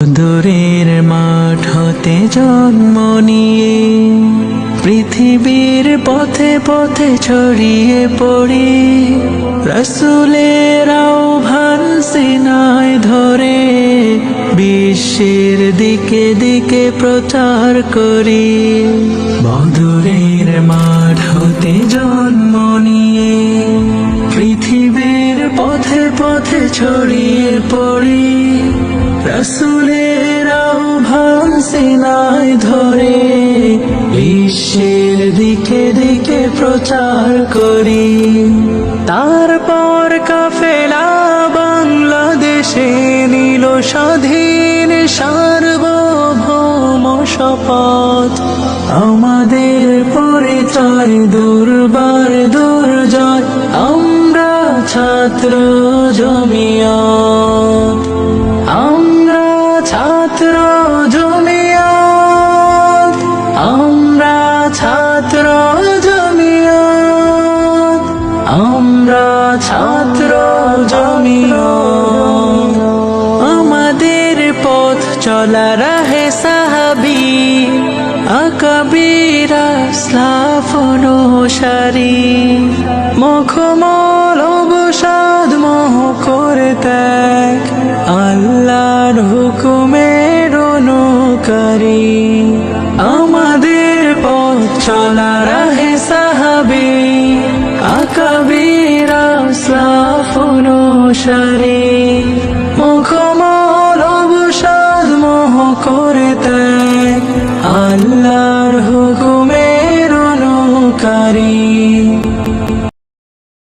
দূরের মাঠ হতে জন্ম নিয়ে পৃথিবীর পথে পথে ছড়িয়ে পড়ি, রাসূলের আহ্বান সিনায় ধরে বিশ্বের দিকে দিকে প্রচার করি। বদরের মাঠ হতে জন্ম নিয়ে পৃথিবীর পথে পথে ছড়িয়ে পড়ি, রাসূলের আহ্বান সিনায় ধরে বিশ্বের দিকে দিকে প্রচার করি। তারপর কাফেলা বাংলাদেশে নিল স্বাধীন সার্বভৌম শপথ। আমাদের পরিচয় দুর্বার দুর্জয়, আমরা ছাত্র জমিয়ত, আমরা ছাত্র জমিয়ত, আমরা ছাত্র জমিয়ত, আমরা ছাত্র জমিয়ত। আমাদের পথ চলা রাহে সাহাবী আকাবির আসলাফ অনুসারী, মুখমল অবসাদ মোহ করে ত্যাগ, আল্লাহর হুকুমের অনুকারী। আমাদের পথ চলা রাহে সাহাবী আকাবির আসলাফ অনুসারী,